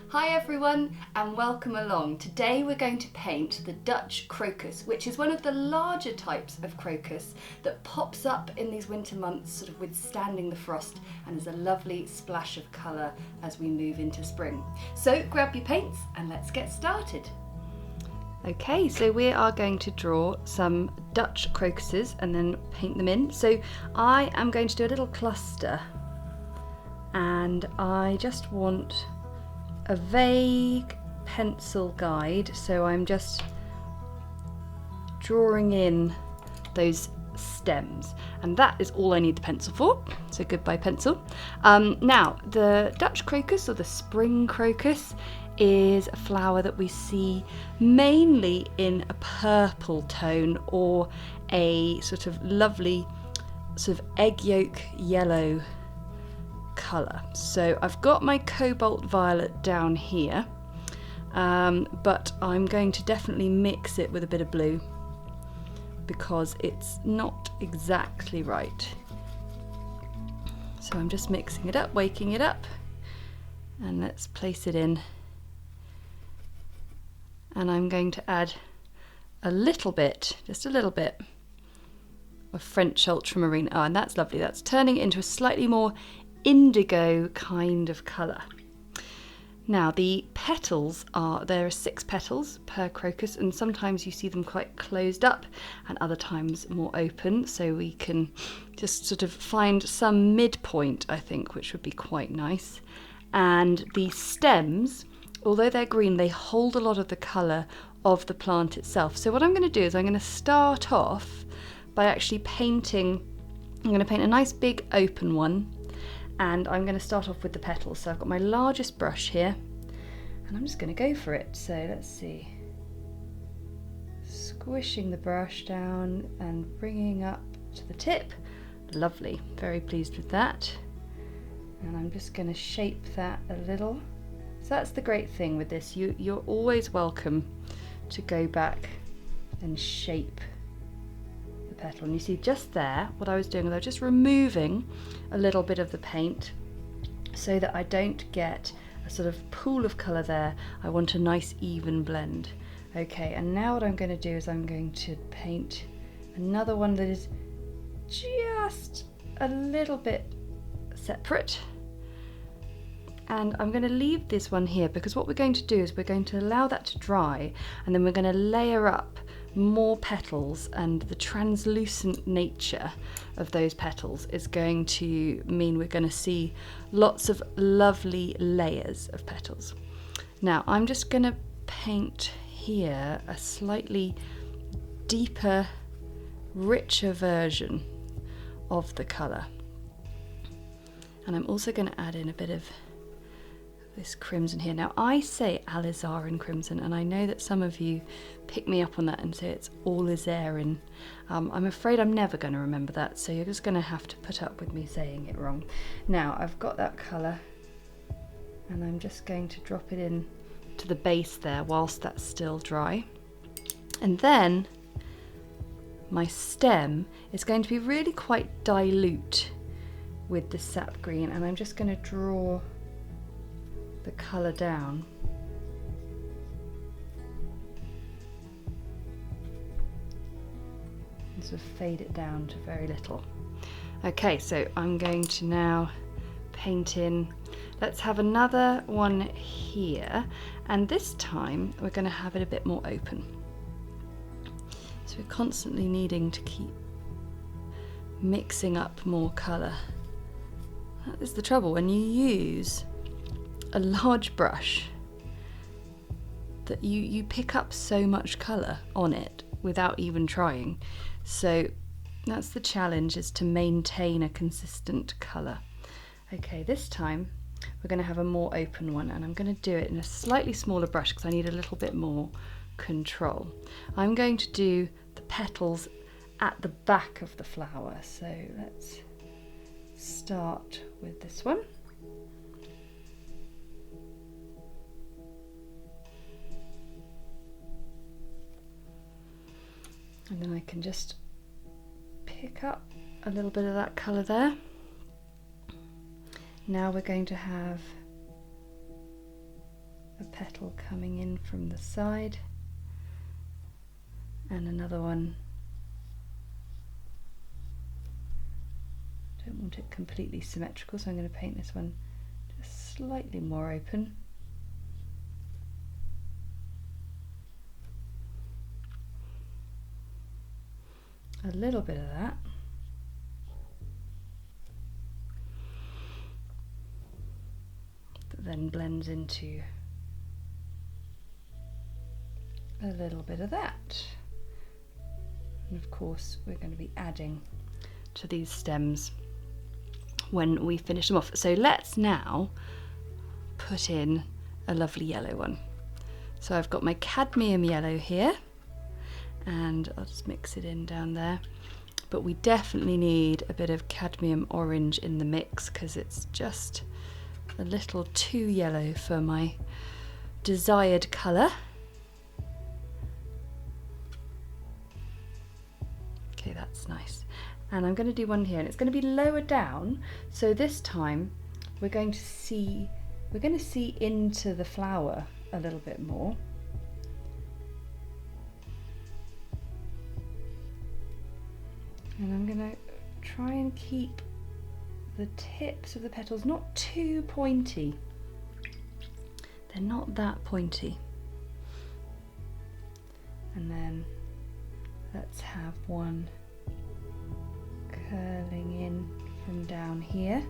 Hi everyone and welcome along. Today we're going to paint the Dutch Crocus, which is one of the larger types of crocus that pops up in these winter months, sort of withstanding the frost, and is a lovely splash of colour as we move into spring. So grab your paints and let's get started. Okay, so we are going to draw some Dutch crocuses and then paint them in. So I am going to do a little cluster, and I just want a vague pencil guide, so I'm just drawing in those stems, and that is all I need the pencil for, so goodbye pencil. Now the Dutch crocus, or the spring crocus, is a flower that we see mainly in a purple tone or a sort of lovely sort of egg yolk yellow colour. So I've got my Cobalt Violet down here, but I'm going to definitely mix it with a bit of blue because it's not exactly right. So I'm just mixing it up, waking it up, and let's place it in. And I'm going to add a little bit, just a little bit, of French ultramarine. Oh, and that's lovely. That's turning it into a slightly more indigo kind of colour. Now the petals there are 6 petals per crocus, and sometimes you see them quite closed up and other times more open, so we can just sort of find some midpoint, I think, which would be quite nice. And the stems, although they're green, they hold a lot of the colour of the plant itself. So what I'm going to do is I'm going to start off by actually painting. I'm going to paint a nice big open one, and I'm going to start off with the petals. So I've got my largest brush here, and I'm just going to go for it. So let's see, squishing the brush down and bringing up to the tip. Lovely, very pleased with that. And I'm just going to shape that a little. So that's the great thing with this, you're always welcome to go back and shape the petal. And you see just there, what I was doing was I was just removing a little bit of the paint so that I don't get a sort of pool of colour there. I want a nice even blend. Okay, and now what I'm going to do is I'm going to paint another one that is just a little bit separate. And I'm going to leave this one here because what we're going to do is we're going to allow that to dry, and then we're going to layer up more petals, and the translucent nature of those petals is going to mean we're going to see lots of lovely layers of petals. Now I'm just going to paint here a slightly deeper, richer version of the colour, and I'm also going to add in a bit of this crimson here. Now I say Alizarin Crimson, and I know that some of you pick me up on that and say it's Alizarin. I'm afraid I'm never going to remember that, so you're just going to have to put up with me saying it wrong. Now I've got that colour, and I'm just going to drop it in to the base there whilst that's still dry. And then my stem is going to be really quite dilute with the Sap Green, and I'm just going to draw the colour down. And sort of fade it down to very little. Okay, so I'm going to now paint in, let's have another one here, and this time we're going to have it a bit more open. So we're constantly needing to keep mixing up more colour. That is the trouble when you use a large brush, that you pick up so much colour on it without even trying. So that's the challenge, is to maintain a consistent colour. Okay, this time we're going to have a more open one, and I'm going to do it in a slightly smaller brush because I need a little bit more control. I'm going to do the petals at the back of the flower, so let's start with this one. And then I can just pick up a little bit of that colour there. Now we're going to have a petal coming in from the side, and another one. Don't want it completely symmetrical, so I'm going to paint this one just slightly more open. A little bit of that. That then blends into a little bit of that. And of course we're going to be adding to these stems when we finish them off. So let's now put in a lovely yellow one. So I've got my cadmium yellow here, and I'll just mix it in down there. But we definitely need a bit of cadmium orange in the mix because it's just a little too yellow for my desired colour. Okay, that's nice. And I'm going to do one here, and it's going to be lower down, so this time we're going to see into the flower a little bit more. And I'm going to try and keep the tips of the petals not too pointy. They're not that pointy. And then let's have one curling in from down here.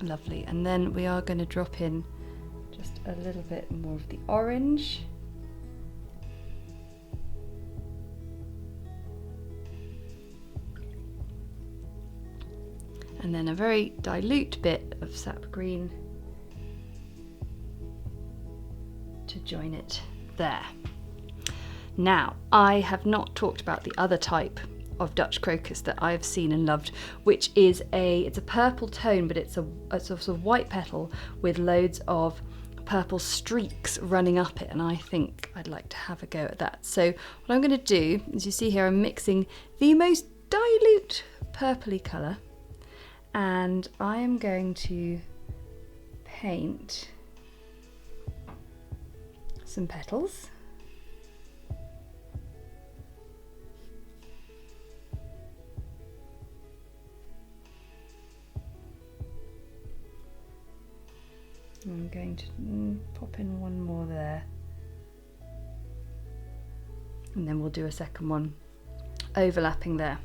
Lovely, and then we are going to drop in just a little bit more of the orange. And then a very dilute bit of sap green to join it there. Now, I have not talked about the other type of Dutch crocus that I've seen and loved, which is it's a purple tone, but it's a sort of white petal with loads of purple streaks running up it, and I think I'd like to have a go at that. So what I'm going to do, as you see here, I'm mixing the most dilute purpley colour, and I am going to paint some petals. I'm going to pop in one more there, and then we'll do a second one overlapping there.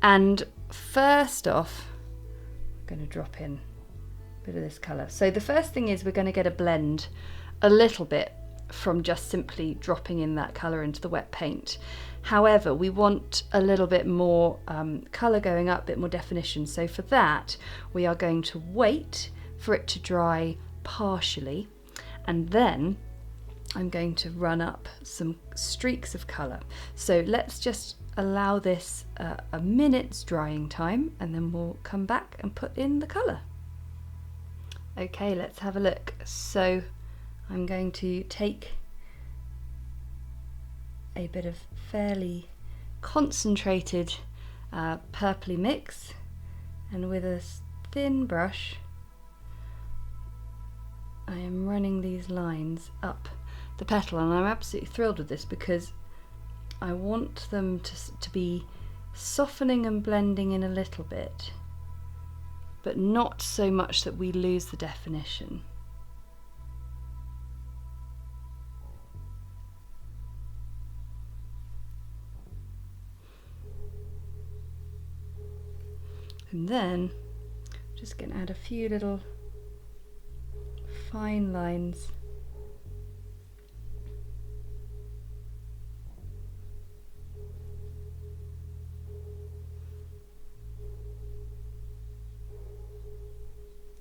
And first off, I'm going to drop in a bit of this colour. So the first thing is we're going to get a blend a little bit from just simply dropping in that colour into the wet paint. However, we want a little bit more colour going up, a bit more definition. So for that, we are going to wait for it to dry partially, and then I'm going to run up some streaks of colour. So let's just allow this a minute's drying time, and then we'll come back and put in the colour. Okay, let's have a look. So I'm going to take a bit of fairly concentrated purpley mix, and with a thin brush I am running these lines up the petal, and I'm absolutely thrilled with this because I want them to be softening and blending in a little bit, but not so much that we lose the definition. And then I'm just going to add a few little fine lines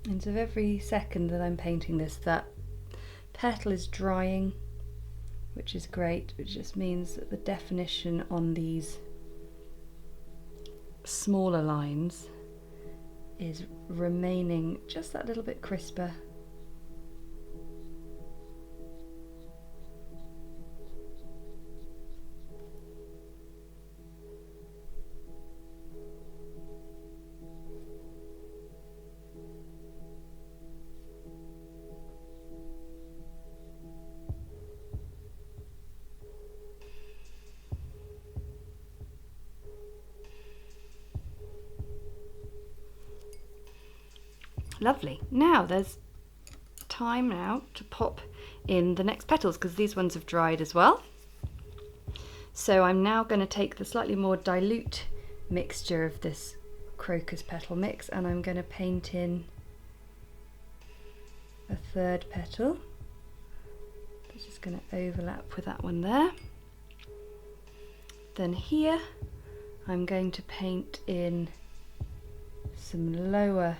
and so every second that I'm painting this, that petal is drying, which is great, which just means that the definition on these smaller lines is remaining just that little bit crisper. Lovely. Now there's time now to pop in the next petals, because these ones have dried as well. So I'm now going to take the slightly more dilute mixture of this crocus petal mix, and I'm going to paint in a third petal. It's just going to overlap with that one there. Then here I'm going to paint in some lower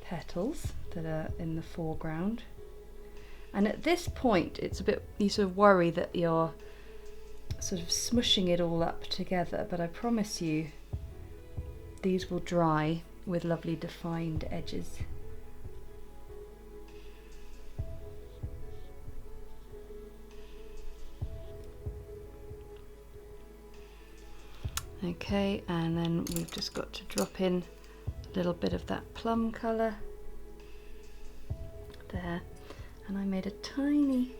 petals that are in the foreground. And at this point it's a bit, you sort of worry that you're sort of smushing it all up together, but I promise you these will dry with lovely defined edges. Okay, and then we've just got to drop in a little bit of that plum colour there, and I made a tiny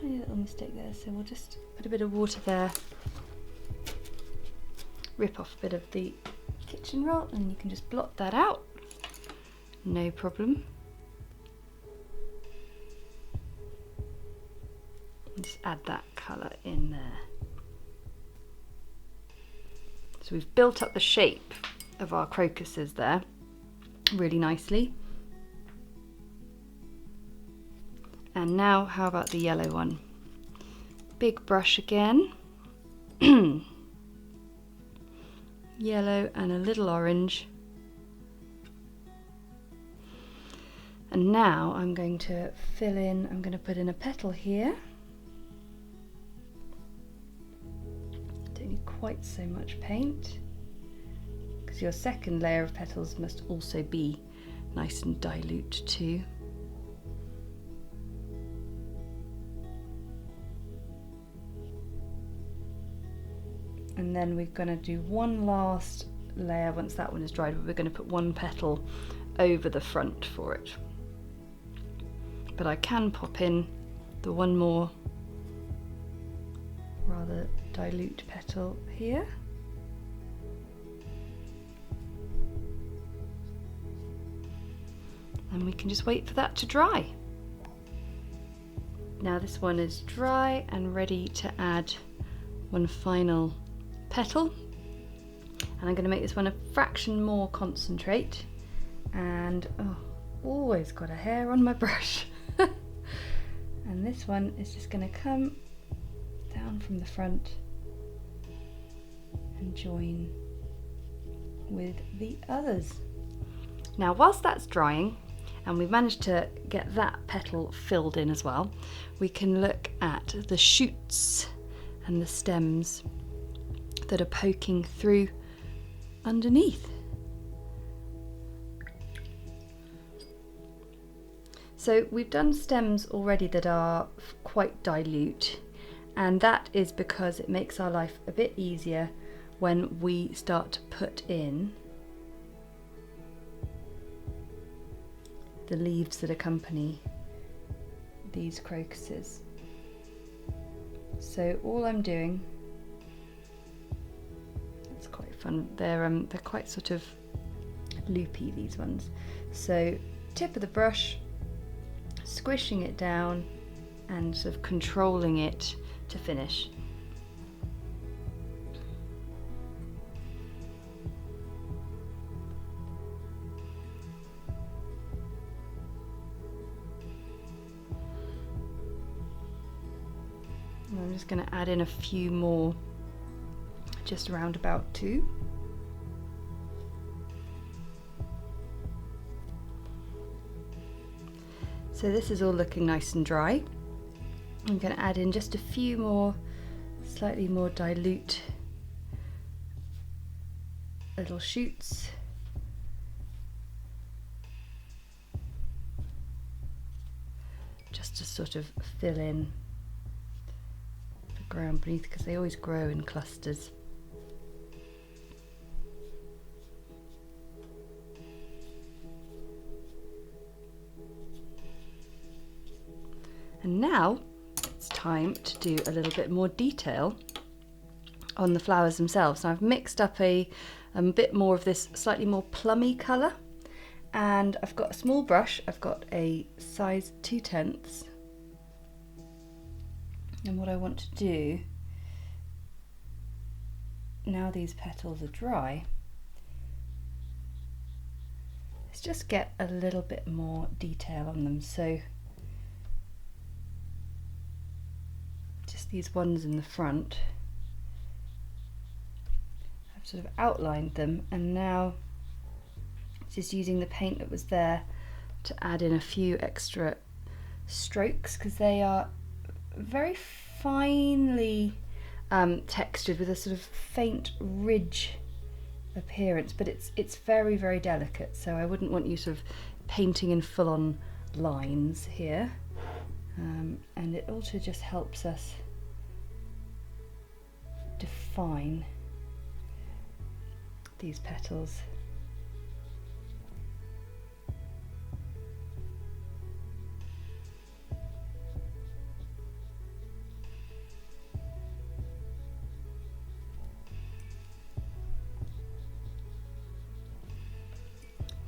little mistake there, so we'll just put a bit of water there, rip off a bit of the kitchen roll, and you can just blot that out, no problem. And just add that colour in there. So we've built up the shape of our crocuses there really nicely. And now how about the yellow one? Big brush again. Yellow and a little orange. And now I'm going to fill in, I'm going to put in a petal here. Don't need quite so much paint, because your second layer of petals must also be nice and dilute too. And then we're going to do one last layer once that one is dried, but we're going to put one petal over the front for it. But I can pop in the one more rather dilute petal here. And we can just wait for that to dry. Now this one is dry and ready to add one final petal, and I'm going to make this one a fraction more concentrate, and always got a hair on my brush. And this one is just going to come down from the front and join with the others. Now whilst that's drying and we've managed to get that petal filled in as well, we can look at the shoots and the stems that are poking through underneath. So we've done stems already that are quite dilute, and that is because it makes our life a bit easier when we start to put in the leaves that accompany these crocuses. So all I'm doing, it's quite fun, they're quite sort of loopy, these ones. So tip of the brush, squishing it down and sort of controlling it to finish. And I'm just going to add in a few more, just around about 2. So this is all looking nice and dry. I'm going to add in just a few more, slightly more dilute little shoots. Just to sort of fill in the ground beneath, because they always grow in clusters. And now it's time to do a little bit more detail on the flowers themselves. So I've mixed up a bit more of this slightly more plummy colour, And I've got a small brush, I've got a size 2/10, and what I want to do, now these petals are dry, is just get a little bit more detail on them. So just these ones in the front, I've sort of outlined them, and now just using the paint that was there to add in a few extra strokes, because they are very finely textured with a sort of faint ridge appearance, but it's very, very delicate, so I wouldn't want you sort of painting in full-on lines here, and it also just helps us define these petals.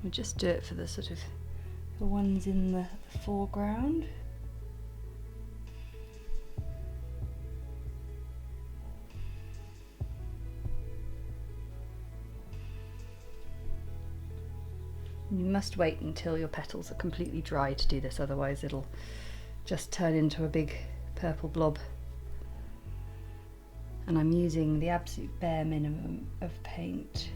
We'll just do it for the sort of the ones in the foreground. You must wait until your petals are completely dry to do this, otherwise it'll just turn into a big purple blob. And I'm using the absolute bare minimum of paint.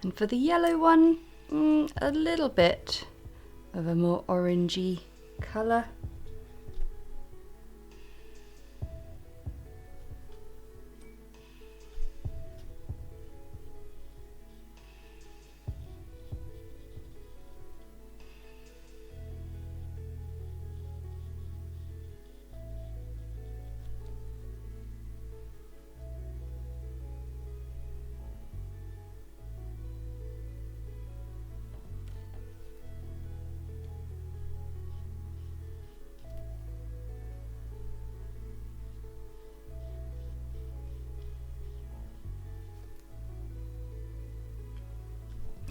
And for the yellow one, a little bit of a more orangey colour.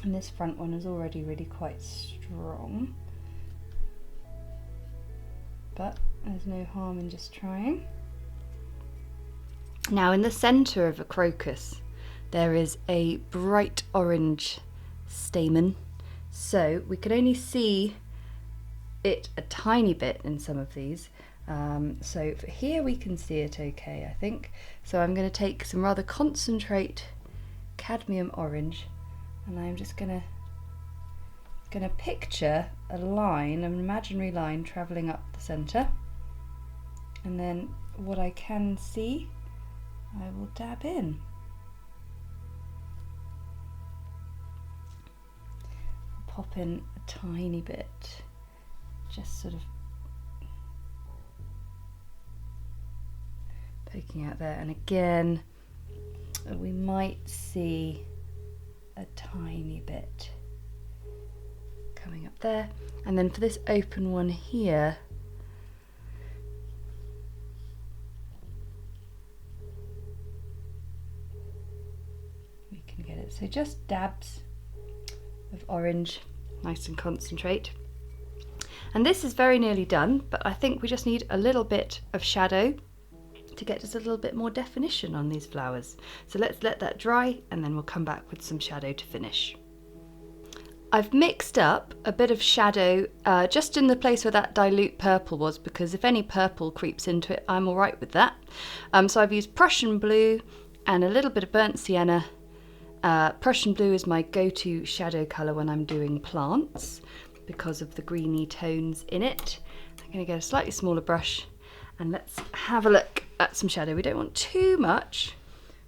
And this front one is already really quite strong, but there's no harm in just trying. Now in the centre of a crocus there is a bright orange stamen, so we can only see it a tiny bit in some of these, so for here we can see it okay, I think. So I'm going to take some rather concentrate cadmium orange, and I'm just gonna picture a line, an imaginary line travelling up the centre, and then what I can see I will dab in. I'll pop in a tiny bit, just sort of poking out there, and again we might see a tiny bit coming up there. And then for this open one here, we can get it, so just dabs of orange, nice and concentrate. And this is very nearly done, but I think we just need a little bit of shadow to get just a little bit more definition on these flowers. So let's let that dry and then we'll come back with some shadow to finish. I've mixed up a bit of shadow just in the place where that dilute purple was, because if any purple creeps into it, I'm all right with that. So I've used Prussian Blue and a little bit of burnt sienna. Prussian Blue is my go-to shadow colour when I'm doing plants because of the greeny tones in it. I'm going to get a slightly smaller brush and let's have a look at some shadow. We don't want too much,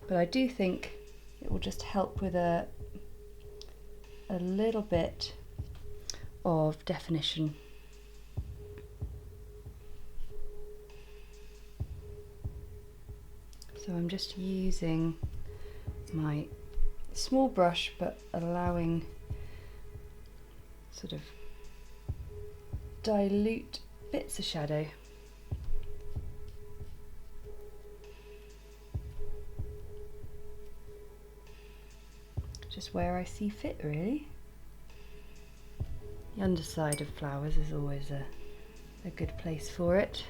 but I do think it will just help with a little bit of definition. So I'm just using my small brush but allowing sort of dilute bits of shadow. Just where I see fit, really. The underside of flowers is always a good place for it,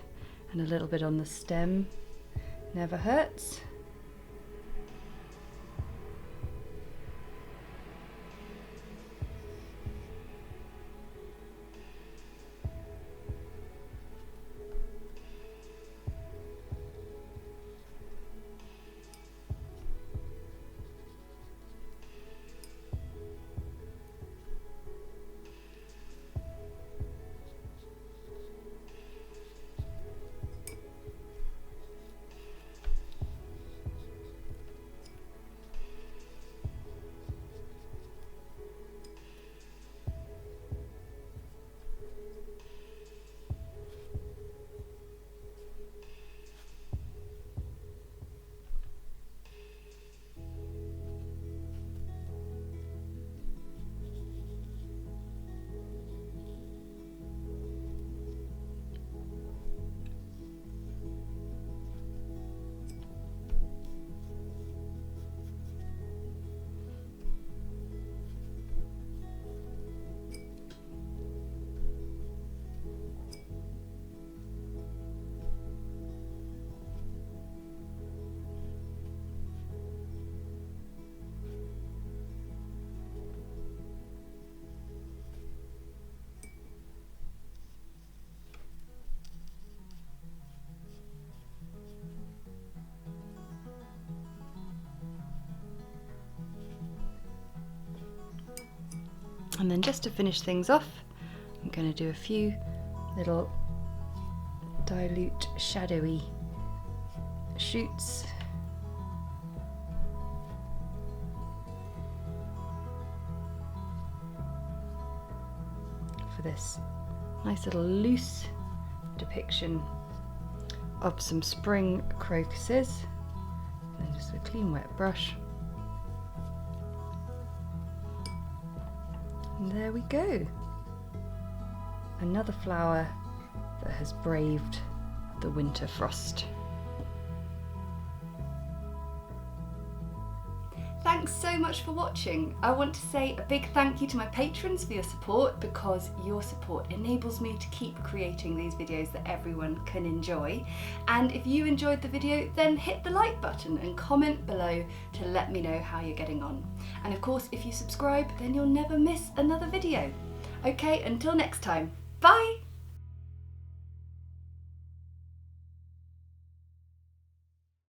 and a little bit on the stem never hurts. And then just to finish things off, I'm going to do a few little dilute shadowy shoots. For this nice little loose depiction of some spring crocuses. And then just a clean wet brush. And there we go. Another flower that has braved the winter frost. Thanks so much for watching. I want to say a big thank you to my patrons for your support, because your support enables me to keep creating these videos that everyone can enjoy. And if you enjoyed the video, then hit the like button and comment below to let me know how you're getting on. And of course, if you subscribe, then you'll never miss another video. Okay, until next time, bye!